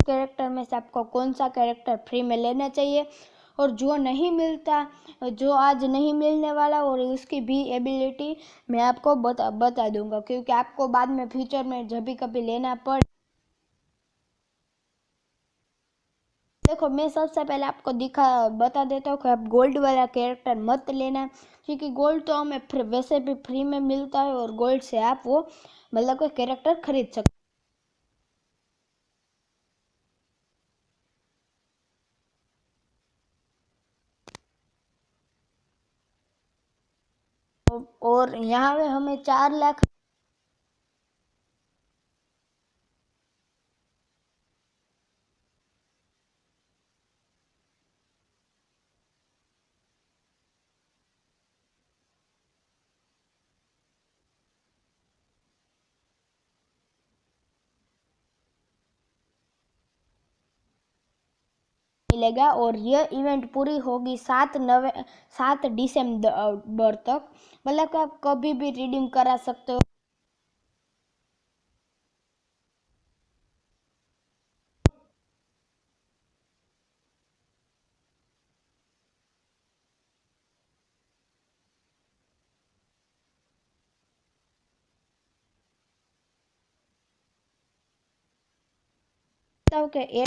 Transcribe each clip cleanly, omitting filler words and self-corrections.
Character में से आपको कौन सा कैरेक्टर फ्री में लेना चाहिए और जो नहीं मिलता, जो आज नहीं मिलने वाला, और इसकी भी एबिलिटी मैं आपको बता दूंगा, क्योंकि आपको बाद में फ्यूचर में जब भी कभी लेना पड़े। देखो, मैं सबसे पहले आपको बता देता हूँ कि आप गोल्ड वाला कैरेक्टर मत लेना, क्योंकि गोल्ड तो हमें वैसे भी फ्री में मिलता है और गोल्ड से आप वो मतलब कोई कैरेक्टर खरीद सकते हो। और यहाँ पे हमें 4 लाख मिलेगा, और ये इवेंट पूरी होगी 7 दिसंबर तक। मतलब कि आप कभी भी रिडीम करा सकते हो। तो कि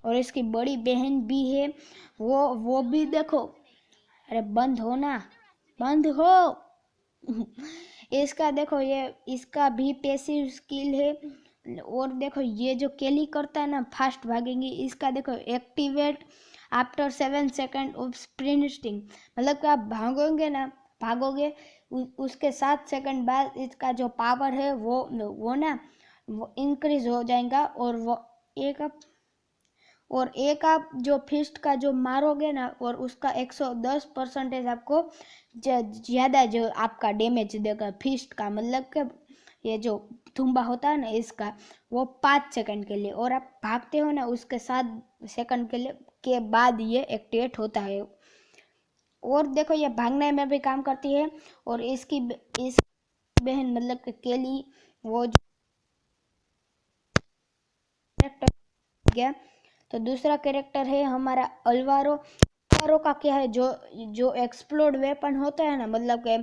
और इसकी बड़ी बहन भी है, वो भी देखो। अरे बंद हो ना, बंद हो। इसका देखो, ये इसका भी पैसिव स्किल है। और देखो, ये जो केली करता है ना, फास्ट भागेंगी, इसका देखो activate after 7 second of sprinting. मतलब कि आप भागोगे, उसके 7 सेकंड बाद इसका जो पावर है वो इंक्रीज हो जाएगा। और आप जो फिस्ट का जो मारोगे ना, और उसका 110% आपको ज़्यादा जो आपका डैमेज देगा फिस्ट का। मतलब कि ये जो थुम्बा होता है ना इसका, वो 5 सेकंड के लिए, और आप भागते हो ना उसके 7 सेकंड के बाद ये एक्टिवेट होता है। और देखो, ये भागने में भी काम करती है। और इस बहन मतलब कि केली, वो जो कैरेक्टर गया। तो दूसरा कैरेक्टर है हमारा अल्वारो। अल्वारो का क्या है, जो जो एक्सप्लोड वेपन होता है ना, मतलब कि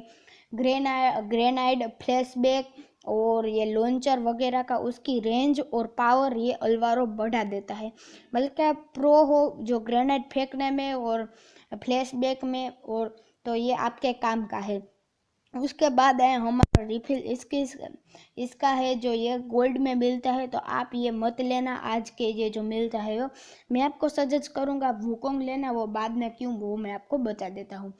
ग्रेनाइड, फ्लैशबैक और ये लॉन्चर वगैरह का, उसकी रेंज और पावर ये अल्वारो बढ़ा देता है। मतलब कि आप प्रो हो जो ग्रेनाइड फेंकने में और फ्लैशबैक में, और तो ये आपके काम का है। उसके बाद है हमारा रिफिल। इसका है जो ये गोल्ड में मिलता है, तो आप ये मत लेना आज के ये जो मिलता है वो। मैं आपको सजेस्ट करूँगा वुकोंग लेना, वो बाद में क्यों वो मैं आपको बता देता हूँ।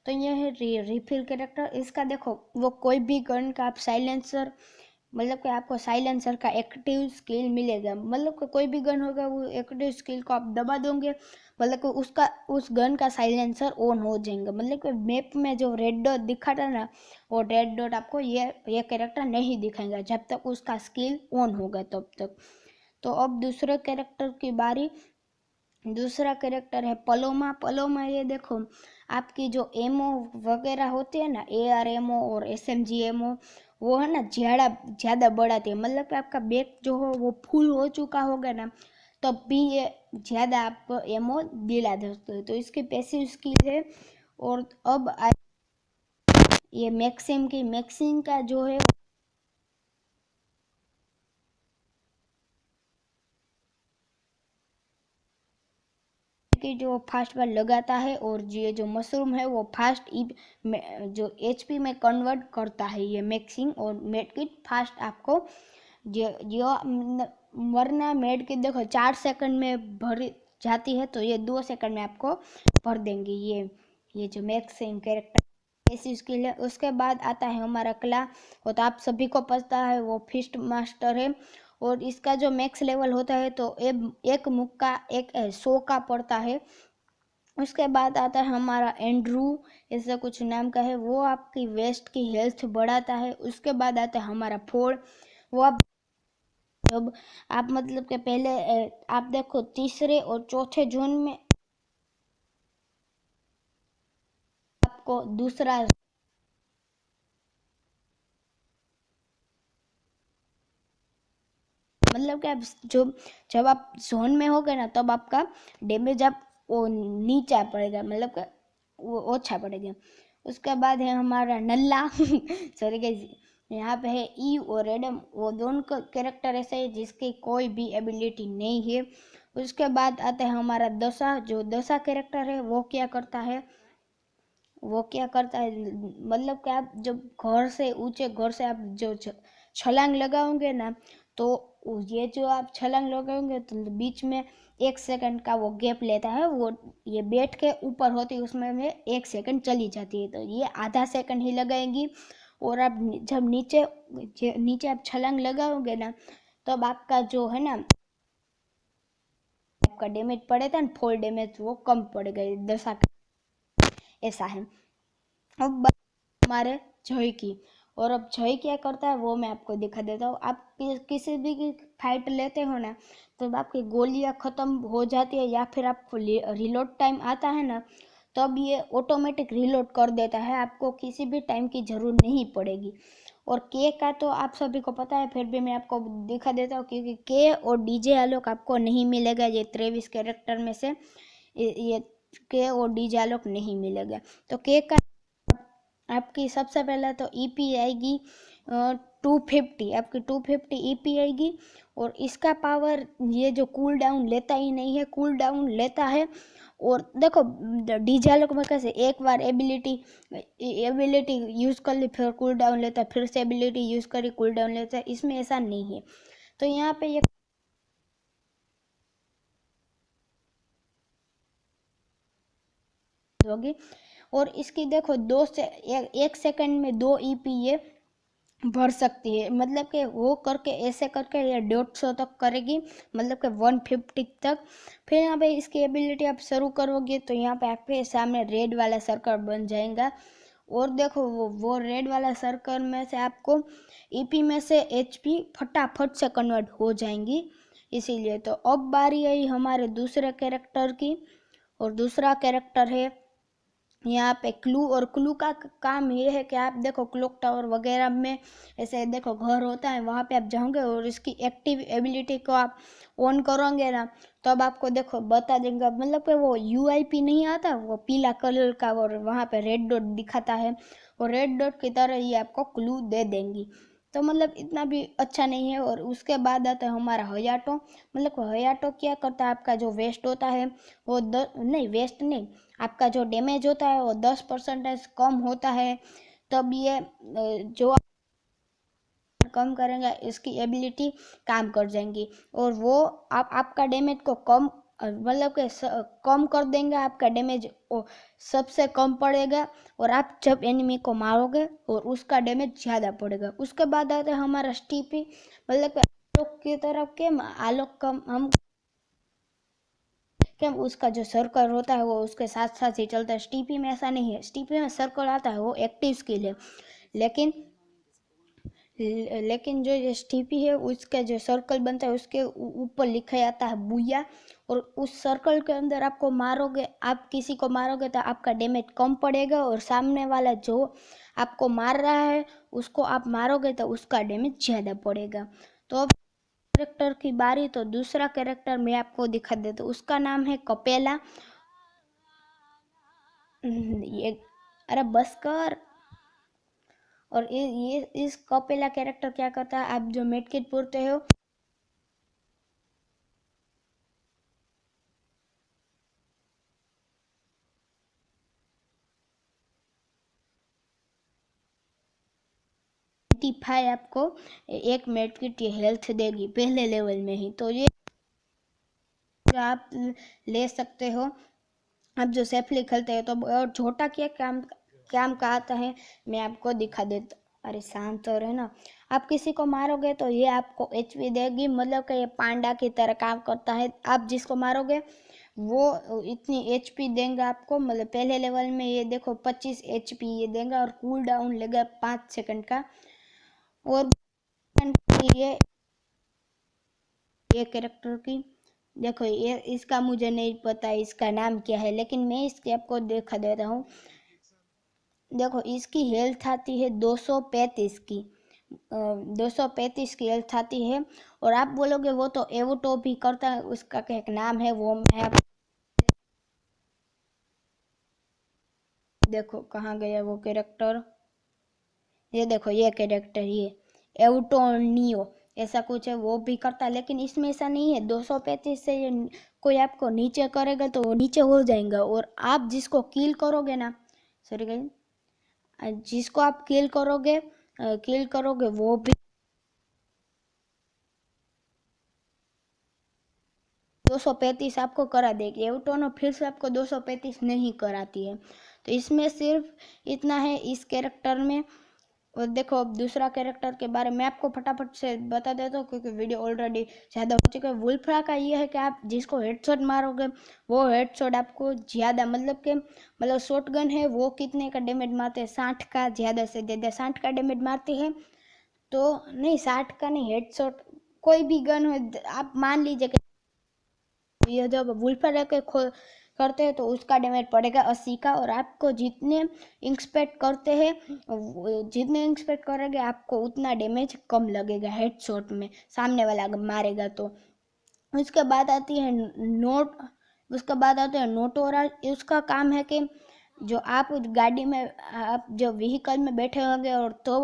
तो ये है रिफिल कैरेक्टर। इसका देखो, वो कोई भी गन का आप साइलेंसर, मतलब कि आपको साइलेंसर का एक्टिव स्किल मिलेगा। मतलब कि कोई भी गन होगा, वो एक्टिव स्किल को आप दबा दोगे, मतलब कि उस गन का साइलेंसर ऑन हो जाएगा। मतलब कि मैप में जो रेड डॉट दिखाता है ना, वो रेड डॉट आपको ये कैरेक्टर नहीं दिखाएगा जब तक उसका स्किल ऑन होगा तब तक। तो अब दूसरे कैरेक्टर की बारी। दूसरा कैरेक्टर है पलोमा। पलोमा, ये देखो, आपकी जो एमओ वगैरह होती है ना, एआर एमओ और एसएमजी एमओ, वो है ना ज़्यादा बढ़ाती है। मतलब कि आपका बैग जो हो वो फुल हो चुका होगा ना, तब भी ये ज़्यादा आपको एमओ दिला देते हैं। तो इसकी पैसिव स्किल है। और अब ये मैक्सिम का जो है कि जो फास्ट बार लगाता है, और ये जो मशरूम है वो फास्ट जो एचपी में कन्वर्ट करता है ये मैक्सिंग। और मेड किट फास्ट आपको जो वरना मेड किट देखो 4 सेकंड में भर जाती है, तो ये 2 सेकंड में आपको भर देंगे। ये जो मैक्सिंग कैरेक्टर ऐसी स्किल है। उसके बाद आता है हमारा क्ला। वो तो आप सभी को पता है, वो फिस्ट मास्टर है। और इसका जो मैक्स लेवल होता है, तो एक मुक्का 100 का पड़ता है। उसके बाद आता है हमारा एंड्रू, ऐसा कुछ नाम का है, वो आपकी वेस्ट की हेल्थ बढ़ाता है। उसके बाद आता है हमारा फोर्ड, वो आप जब आप मतलब के पहले आप देखो तीसरे और चौथे जोन में आपको दूसरा मतलब कि आप जो जब आप जोन में हो गए ना तब आपका डैमेज आप वो नीचा पड़ेगा, मतलब कि वो ओछा पड़ेगा। उसके बाद है हमारा नल्ला सॉरी गाइस, यहाँ पे है ई और एडम, वो दोनों का कैरेक्टर ऐसा है जिसकी कोई भी एबिलिटी नहीं है। उसके बाद आता है हमारा दशा, जो दशा कैरेक्टर है वो क्या करता है, वो क्या करता है मतलब कि आप जब घर से ऊंचे घर से आप जो छलांग लगाओगे ना, तो ये जो आप छलांग लगाओगे तो बीच में 1 सेकंड का वो गैप लेता है, वो ये बैठ के ऊपर होती है उसमें में 1 सेकंड चली जाती है, तो ये आधा सेकंड ही लगाएंगी। और आप जब नीचे नीचे आप छलांग लगाओगे ना, तब आपका जो है ना आपका डैमेज पड़े था ना फॉल डैमेज, वो कम पड़ेगा दशा, ऐसा है। अब बात हमारे जय की, और अब जय क्या करता है वो मैं आपको दिखा देता हूँ। आप किसी भी की फाइट लेते हो ना, तो आपकी गोलियां ख़त्म हो जाती है या फिर आपको रिलोड टाइम आता है ना, तब ये ऑटोमेटिक रिलोड कर देता है, आपको किसी भी टाइम की ज़रूरत नहीं पड़ेगी। और के का तो आप सभी को पता है, फिर भी मैं आपको दिखा देता हूँ, क्योंकि के और डीजे आलोक आपको नहीं मिलेगा, ये 23 कैरेक्टर में से ये के और डीजे आलोक नहीं मिलेगा। तो के का आपकी सबसे पहले तो ईपी आएगी 250, आपकी 250 ईपी आएगी। और इसका पावर ये जो कूल डाउन लेता ही नहीं है, कूल डाउन लेता है। और देखो डीजालोक में कैसे एक बार एबिलिटी यूज़ कर ली फिर कूल डाउन लेता है, फिर से एबिलिटी यूज़ करी कूल डाउन लेता है, इसमें ऐसा नहीं है। तो यहाँ पे ये होगी। और इसकी देखो 1 सेकंड में 2 ईपी ये भर सकती है, मतलब कि वो करके ऐसे करके ये 150 तक करेगी, मतलब कि 150 तक। फिर यहाँ पे इसकी एबिलिटी आप शुरू करोगे तो यहाँ पे आपके सामने रेड वाला सर्कल बन जाएगा। और देखो वो रेड वाला सर्कल में से आपको ईपी में से एचपी फटाफट से कन्वर्ट हो जाएंगी। इसीलिए तो अब बारी आई हमारे दूसरे कैरेक्टर की, और दूसरा कैरेक्टर है यहाँ पे क्लू। और क्लू का काम ये है कि आप देखो क्लॉक टावर वगैरह में ऐसे देखो घर होता है, वहाँ पे आप जाओगे और इसकी एक्टिव एबिलिटी को आप ऑन करोगे ना, तो अब आपको देखो बता देंगे, मतलब कि वो यूआईपी नहीं आता वो पीला कलर का, और वहाँ पे रेड डॉट दिखाता है, और रेड डॉट की तरह ये आपको क्लू दे देंगी। तो मतलब इतना भी अच्छा नहीं है। और उसके बाद आता है हमारा हयाटो, मतलब हयाटो क्या करता है, आपका जो वेस्ट होता है वो नहीं वेस्ट नहीं, आपका जो डैमेज होता है वो 10% कम होता है, तब ये जो कम करेंगे इसकी एबिलिटी काम कर जाएंगी, और वो आपका डैमेज को कम मतलब कि कम कर देंगे, आपका डैमेज सबसे कम पड़ेगा, और आप जब एनिमी को मारोगे और उसका डैमेज ज़्यादा पड़ेगा। उसके बाद आता है हमारा स्टीपी, मतलब कि आलोक की तरफ के आलोक का हम क्या उसका जो सर्कल होता है वो उसके साथ साथ ही चलता है। स्टीपी में ऐसा नहीं है, स्टीपी में सर्कल आता है वो एक्टिव स्किल है, लेकिन लेकिन जो ये स्टीपी है उसका जो सर्कल बनता है उसके ऊपर लिखा जाता है बुया, और उस सर्कल के अंदर आपको मारोगे, आप किसी को मारोगे तो आपका डैमेज कम पड़ेगा, और सामने वाला जो आपको मार रहा है उसको आप मारोगे तो उसका डैमेज ज़्यादा पड़ेगा। तो अब कैरेक्टर की बारी, तो दूसरा कैरेक्टर मैं आपको दिखा देता हूँ, उसका नाम है कपेला। ये अरे बस कर। और ये इस कपेला कैरेक्टर क्या करता है, आप जो मेडकिट पूरते हो आपको एक मेडकिट ये हेल्थ देगी पहले लेवल में ही, तो ये आप ले सकते हो आप जो सेफली खेलते हैं। तो और छोटा क्या काम काम का आता है मैं आपको दिखा देता, अरे शांत तो रहे ना। आप किसी को मारोगे तो ये आपको एचपी देगी, मतलब कि ये पांडा की तरह काम करता है, आप जिसको मारोगे वो इतनी एचपी देंगे आपको, मतलब पहले लेवल में ये देखो 25 एचपी ये देगा और कूल डाउन लेगा 5 सेकंड का। और ये कैरेक्टर की देखो, ये इसका मुझे नहीं पता इसका नाम क्या है, लेकिन मैं इसके आपको दिखा देता हूँ। देखो इसकी हेल्थ आती है 235 की, 235 की हेल्थ आती है। और आप बोलोगे वो तो एवोटो भी करता है, उसका क्या एक नाम है, वो मैं देखो कहाँ गया वो कैरेक्टर। ये देखो ये कैरेक्टर, ये एवटोनियो ऐसा कुछ है, वो भी करता है। लेकिन इसमें ऐसा नहीं है, 235 से ये कोई आपको नीचे करेगा तो वो नीचे हो जाएगा। और आप जिसको किल करोगे ना, सॉरी गाइस, जिसको आप किल करोगे वो भी 235 आपको करा देगी। एवटोनो फिर से आपको 235 नहीं कराती है। तो इसमें सिर्फ इतना है इस कैरेक्टर में। और देखो अब दूसरा कैरेक्टर के बारे में आपको फटाफट से बता देता हूँ, क्योंकि वीडियो ऑलरेडी ज़्यादा हो चुका है। वुल्फ्रा का ये है कि आप जिसको हेडशॉट मारोगे वो हेडशॉट आपको ज़्यादा, मतलब शॉटगन है वो कितने का डैमेज मारते हैं, 60 का, ज़्यादा से ज़्यादा 60 का डैमेज मारती है। तो नहीं 60 का नहीं, हेडशॉट कोई भी गन हो, आप मान लीजिए कि ये जब वुल्फ्रा के करते हैं तो उसका डैमेज पड़ेगा 80 का। और आपको जितने इंक्सपेक्ट करते हैं, जितने इंक्सपेक्ट करेंगे आपको उतना डैमेज कम लगेगा हेडशॉट में, सामने वाला मारेगा तो। उसके बाद आती है उसके बाद आता है नोटोरा। उसका काम है कि जो आप गाड़ी में, आप जो व्हीकल में बैठे होंगे और तो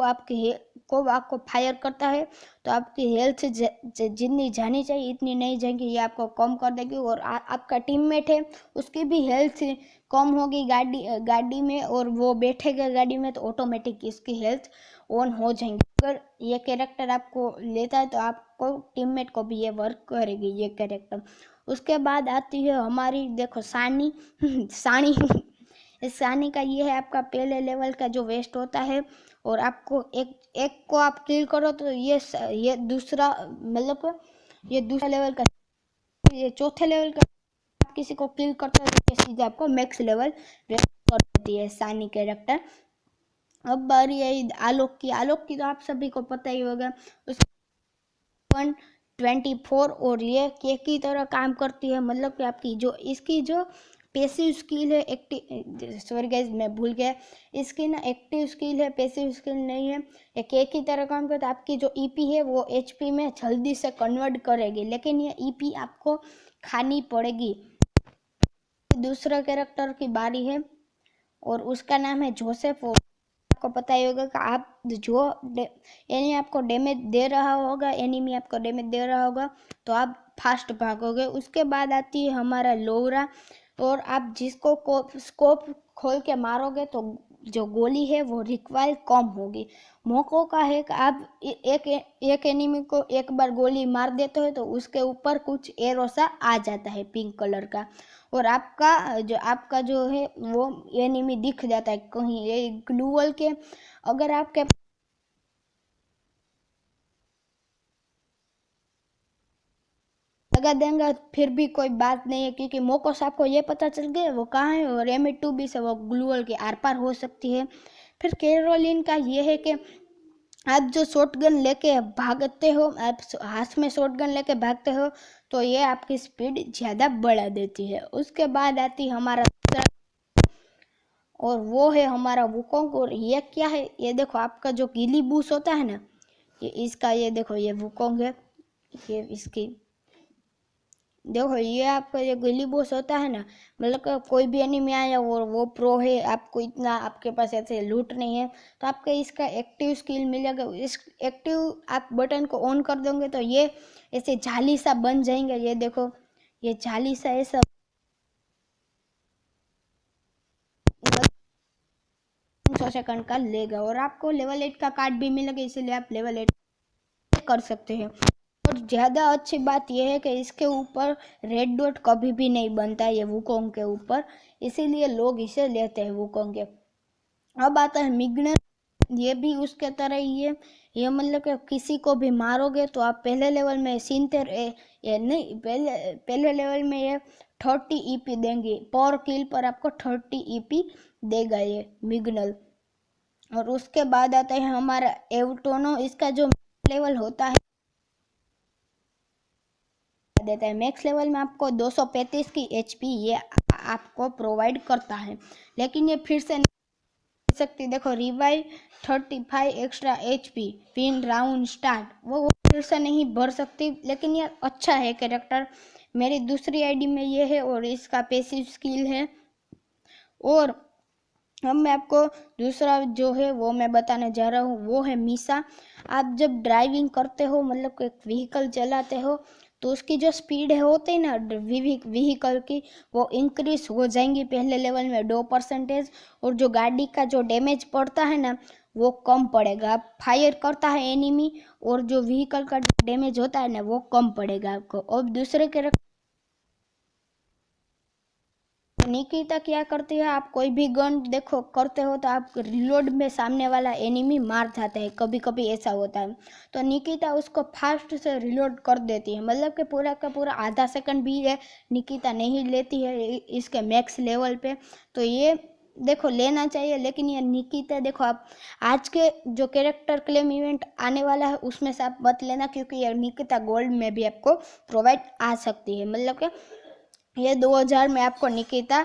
आपको फायर करता है, तो आपकी हेल्थ जितनी जानी चाहिए इतनी नहीं जाएगी, ये आपको कम कर देगी। और आपका टीममेट है उसकी भी हेल्थ कम होगी गाड़ी में, और वो बैठेगा गाड़ी में तो ऑटोमेटिक इसकी हेल्थ ऑन हो जाएंगी। अगर ये कैरेक्टर आपको लेता है तो आपको टीममेट को भी ये वर्क करेगी ये कैरेक्टर। उसके बाद आती है हमारी, देखो सानी सानी इस सानी का ये है आपका पहले लेवल का जो वेस्ट होता है। और आपको एक को आप किल करो तो ये दूसरा, मतलब ये दूसरा लेवल का, ये चौथे लेवल का आप किसी को किल करते हो तो सीधे आपको मैक्स लेवल वेस्ट कर देती है सानी कैरेक्टर। अब बारी है आलोक की तो आप सभी को पता ही होगा। उस 124 और ये के की तरह काम करती है, मतलब कि आपकी जो इसकी जो पैसिव स्किल है, एक्टिव, सॉरी गाइस मैं भूल गया, इसकी ना एक्टिव स्किल है, पैसिव स्किल नहीं है। ये के की तरह काम करता है। आपकी जो ईपी है वो एचपी में जल्दी से कन्वर्ट करेगी, लेकिन ये ईपी आपको खानी पड़ेगी। दूसरा कैरेक्टर की बारी है और उसका नाम है जोसेफ। आपको पता ही होगा कि आप जो एनिमी आपको डैमेज दे रहा होगा तो आप फास्ट भागोगे। उसके बाद आती है हमारा लोरा। और आप जिसको स्कोप खोल के मारोगे तो जो गोली है वो रिक्वायर कम होगी। मौकों का है कि आप एक एनिमी को एक बार गोली मार देते हो तो उसके ऊपर कुछ एरो सा आ जाता है पिंक कलर का, और आपका जो है वो एनिमी दिख जाता है कहीं। ये ग्लूवल के अगर आपके लगा देंगे फिर भी कोई बात नहीं है, क्योंकि मोकोस आपको ये पता चल गया वो कहाँ है, और M2 भी से वो ग्लूवल के आर पार हो सकती है। फिर कैरोलिन का ये है कि आप जो शॉटगन लेके भागते हो, आप हाथ में शॉटगन लेके भागते हो तो ये आपकी स्पीड ज़्यादा बढ़ा देती है। उसके बाद आती हमारा और वो है हमारा वुकोंग। और ये क्या है, ये देखो आपका जो गीली बूस होता है ना, ये इसका, ये देखो ये वुकोंग है, ये इसकी देखो ये आपका ये गली बॉस होता है ना, मतलब कि कोई भी एनिमी आया और वो प्रो है, आपको इतना आपके पास ऐसे लूट नहीं है तो आपका इसका एक्टिव स्किल मिल जाएगा। इस एक्टिव आप बटन को ऑन कर दोगे तो ये ऐसे जाली सा बन जाएंगे। ये देखो ये जाली सा ऐसा 100 सेकंड का लेगा। और आपको लेवल 8 का कार्ड भी मिलेगा, इसीलिए आप लेवल 8 कर सकते हैं। और ज़्यादा अच्छी बात यह है कि इसके ऊपर रेड डॉट कभी भी नहीं बनता है ये वुकोंग के ऊपर, इसीलिए लोग इसे लेते हैं वुकोंग के। अब आता है मिग्नर। ये भी उसके तरह ही है, ये मतलब कि किसी को भी मारोगे तो आप पहले लेवल में 70 ये नहीं, पहले लेवल में ये 30 ईपी देंगे, पर किल पर आपको 30 ईपी देगा ये मिग्नल। और उसके बाद आता है हमारा एवटोनो। इसका जो लेवल होता है देता है, मैक्स लेवल में आपको 235 की एचपी ये आपको प्रोवाइड करता है, लेकिन ये फिर से नहीं सकती। देखो revive 35 extra HP pin round start, वो फिर से नहीं भर सकती, लेकिन ये अच्छा है कैरेक्टर। मेरी दूसरी आईडी में ये है और इसका पैसिव स्किल है। और अब मैं आपको दूसरा जो है वो मैं बताने जा रहा हूँ, वो है मीसा। आप जब ड्राइविंग करते हो, मतलब एक व्हीकल चलाते हो, तो उसकी जो स्पीड है होती है ना व्हीकल की, वो इंक्रीज हो जाएंगी पहले लेवल में 2%। और जो गाड़ी का जो डैमेज पड़ता है ना वो कम पड़ेगा। आप फायर करता है एनिमी और जो व्हीकल का डैमेज होता है ना वो कम पड़ेगा आपको। अब दूसरे कैरेक्टर निकिता क्या करती है, आप कोई भी गन देखो करते हो तो आप रिलोड में सामने वाला एनिमी मार जाता है, कभी कभी ऐसा होता है। तो निकिता उसको फास्ट से रिलोड कर देती है, मतलब कि पूरा का पूरा आधा सेकंड भी है निकिता नहीं लेती है इसके मैक्स लेवल पे। तो ये देखो लेना चाहिए, लेकिन ये निकिता देखो आप आज के जो कैरेक्टर क्लेम इवेंट आने वाला है उसमें से आप मत लेना, क्योंकि ये निकिता गोल्ड में भी आपको प्रोवाइड आ सकती है, मतलब कि ये 2000 में आपको निकिता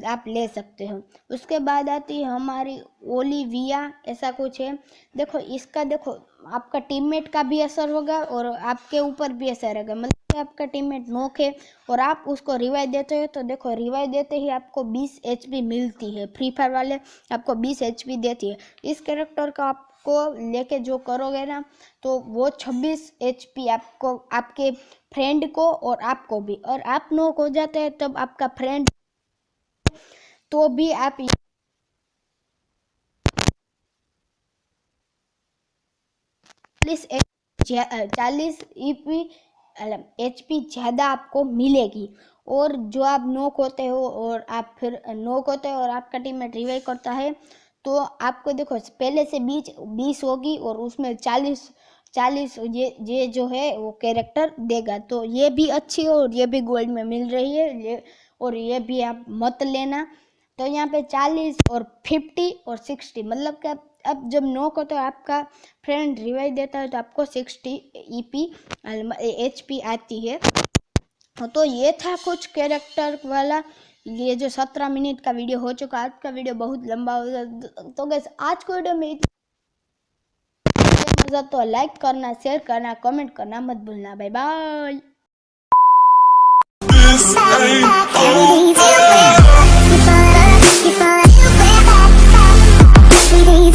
आप ले सकते हो। उसके बाद आती है हमारी ओलिविया, ऐसा कुछ है। देखो इसका देखो आपका टीममेट का भी असर होगा और आपके ऊपर भी असर होगा, मतलब कि आपका टीममेट नॉक है और आप उसको रिवाइव देते हो, तो देखो रिवाइव देते ही आपको 20 एचपी मिलती है। फ्री फायर वाले आपको 20 एचपी देती है। इस कैरेक्टर का आपको लेके जो करोगे ना तो वो 26 एचपी आपको आपके फ्रेंड को और आपको भी, और आप नॉक हो जाते हैं तब आपका फ्रेंड तो भी आप 40 ईपी एचपी ज़्यादा आपको मिलेगी। और जो आप नॉक होते हो और आप फिर नॉक होते हो और आपका टीममेट रिवाइव करता है, तो आपको देखो पहले से 20 होगी और उसमें 40 ये जो है वो कैरेक्टर देगा। तो ये भी अच्छी है और ये भी गोल्ड में मिल रही है, और ये भी आप मत लेना। तो यहाँ पे 40 और 50 और 60, मतलब कि अब जब नॉक हो तो आपका फ्रेंड रिवाइव देता है तो आपको 60 ईपी एचपी आती है। तो ये था कुछ कैरेक्टर वाला। ये जो 17 मिनट का वीडियो हो चुका, आज का वीडियो बहुत लंबा हो गया। तो गैस आज को वीडियो में मजा तो लाइक करना, शेयर करना, कमेंट करना मत भूलना। Bye bye.